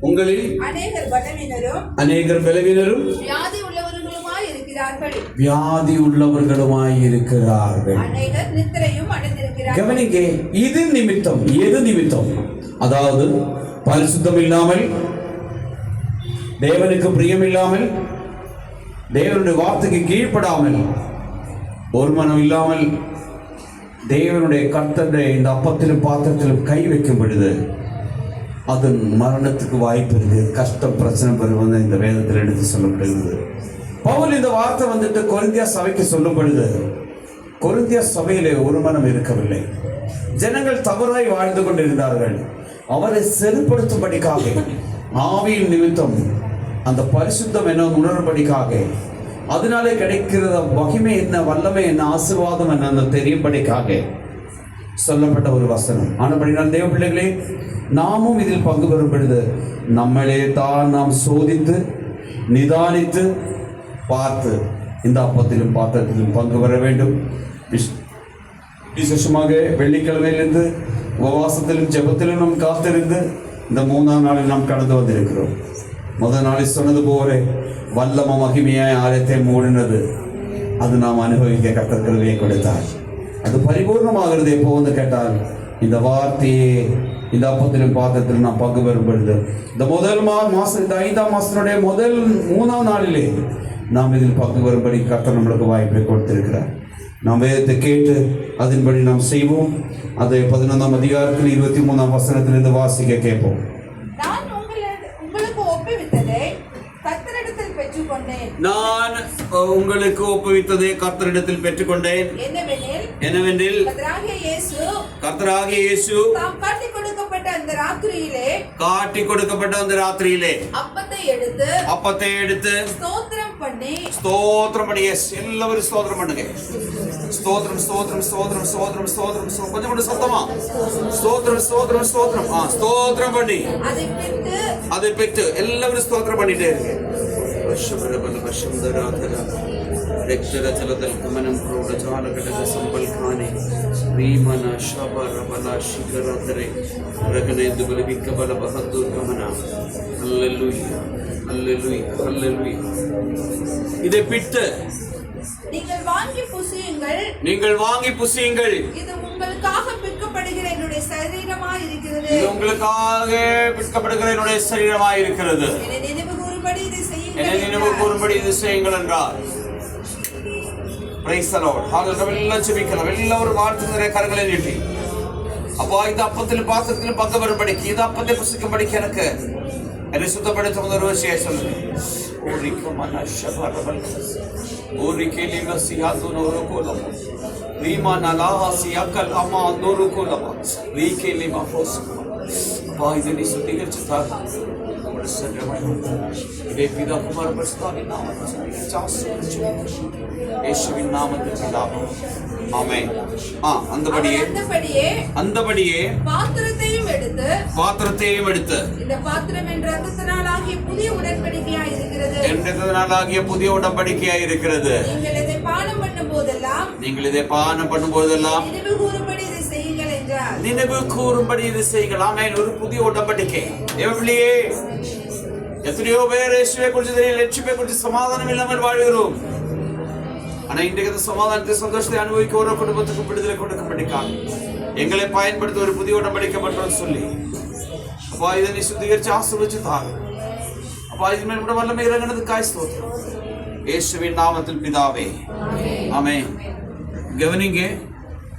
உங்களில் அநேகர் பலவீனரும் வியாதி உள்ளவர்களுமாய் இருக்கிறார்கள். கவனிங்க, இது நிமித்தம், எது நிமித்தம்? அதாவது பரிசுத்தம் இல்லாமல், தேவனுக்கு பிரியம் இல்லாமல், தேவனுடைய வார்த்தைக்கு கீழ்ப்படாமல், ஒரு மனம் இல்லாமல், தேவனுடைய கர்த்தருடைய இந்த அப்பத்திலும் பாத்திரத்திலும் கை வைக்கும் பொழுது அது மரணத்துக்கு வாய்ப்பு இருக்கு. கஷ்டம், பிரச்சனை பெறுவது இந்த வேதத்தில் எடுத்து சொல்லப்படுகிறது. பவுல் இந்த வார்த்தை வந்துட்டு கொரிந்தியா சபைக்கு சொல்லும் பொழுது, கொரிந்தியா சபையிலே ஒரு மனம் இருக்கவில்லை. ஜனங்கள் தவறாய் வாழ்ந்து கொண்டிருந்தார்கள். அவரை செருப்படுத்தும்படிக்காக, ஆவியின் நிமித்தம் அந்த பரிசுத்தம் என்ன உணரும்படிக்காக, அதனாலே கிடைக்கிற மகிமை என்ன, வல்லமை என்ன, ஆசீர்வாதம் என்ன அந்த தெரியும்படிக்காக சொல்லப்பட்ட ஒரு வசனம். ஆனபடினால் தேவ பிள்ளைகளே, நாமும் இதில் பங்கு பெறும் பொழுது நம்மளே தான் நாம் சோதித்து நிதானித்து பார்த்து இந்த அப்பத்திலும் பாத்திரத்திலும் பங்கு பெற வேண்டும். விசேஷமாக வெள்ளிக்கிழமையிலிருந்து உபவாசத்திலும் ஜெபத்திலும் நாம் காத்திருந்து இந்த 3ஆம் நாளில் நாம் கடந்து வந்திருக்கிறோம். முதல் நாளில் சொன்னது போல வல்லம மகிமையாய் ஆலயத்தை மூடினது, அது நாம் அனுபவிக்க கர்த்தர் கிருபையை கொடுத்தார். அது பரிபூர்ணமாகிறது எப்போ வந்து கேட்டால், இந்த வார்த்தையே இந்த அப்பத்திலும் பாத்திரத்திலும் நாம் பங்கு பெறும் பொழுது, இந்த முதல் மாதம், இந்த 5ஆம் மாதத்தினுடைய முதல் 3ஆம் நாளிலே நாம் இதில் பங்கு பெறும்படி கர்த்தர் நம்மளுக்கு வாய்ப்பை கொடுத்திருக்கிறார். நாம் வேதத்தை கேட்டு அதன்படி நாம் செய்வோம். அதை 11ஆம் அதிகாரத்தில் 23ஆம் வசனத்திலிருந்து வாசிக்க கேட்போம். நான் உங்களுக்கு ஒப்புவித்ததை கர்த்தரிடத்தில் பெற்றுக்கொண்டேன். என்னவெனில் கர்த்தராகிய இயேசு காட்டி கொடுக்கப்பட்ட அந்த ராத்திரியிலே அப்பத்தை எடுத்து ஸ்தோத்திரம் பண்ணி, எல்லாரும் ஸ்தோத்திரம் பண்ணுங்க. ஸ்தோத்திரம் ஸ்தோத்திரம் ஸ்தோத்திரம் ஸ்தோத்திரம் ஸ்தோத்திரம், கொஞ்சம் கூட சத்தமா ஸ்தோத்திரம் ஸ்தோத்திரம் ஸ்தோத்திரம், ஸ்தோத்திரம் பண்ணி அதை பெற்று எல்லாரும் ஸ்தோத்திரம் பண்ணிட்டே இருக்கு. இதை பிட்டு நீங்கள் வாங்கி புசியுங்கள். இது உங்களுக்காக விற்கப்படுகிற என்னுடைய சரீரமாய் இருக்கிறது. இது உங்களுக்காக விற்கப்படுகிற என்னுடைய சரீரமாய் இருக்கிறது. என்னை நினைவு கூறும்படி இதை செய்யுங்கள் என்றார். Praise the Lord. ஹalleluya. எல்லாம் ஜெபிக்கலாம். எல்லாரும் வார்த்தையை கரங்களை நீட்டி, அப்பா இந்த அப்பத்தில் பாத்திரத்தில் பங்கு பெறும்படிக்கு, இந்த அப்பத்தை புசிக்கும்படிக்கு எனக்கு என்னை சுத்தப்படுத்த முதல் விஷயம் சொல்லுங்க. அந்தபடியே பாத்திரத்தையும் எடுத்து இந்த பாத்திரம் என்ற இரத்தத்தினாலாகிய புதிய உடன்படிக்கையாய் இருக்கிறது. நீங்கள் இதை பானம் பண்ணும் போதெல்லாம் நினைவு கூறும்படி இதை செய்யுங்கள். ஆமென். ஒரு புதிய உடன்படிக்கை. எவ்வளியே எத்தனையோ பேர் இயேசுவை குறித்து தெரியல, லட்சியத்தை குறித்து சமாதானம் இல்லாமல் வாழ்கிறோம். ஆனா இன்றைக்கு சமாதானத்தை, சந்தோஷத்தை அனுபவிக்க ஒரு குடும்பத்துக்கு விடுதலை கொடுக்கும்படிக்காக எங்களை பயன்படுத்த ஒரு புதிய உடன்படிக்கப்பட்டோம் சொல்லி, அப்பா இதை நீ சுத்திகரிச்சு ஆசீர்வதிச்சு தாங்க. அப்பா இது மேல் கூட வல்லமை இறங்கினதுக்காய் ஸ்தோத்திரம். இயேசுவின் நாமத்தில் பிதாவே, ஆமென். கவனிங்க,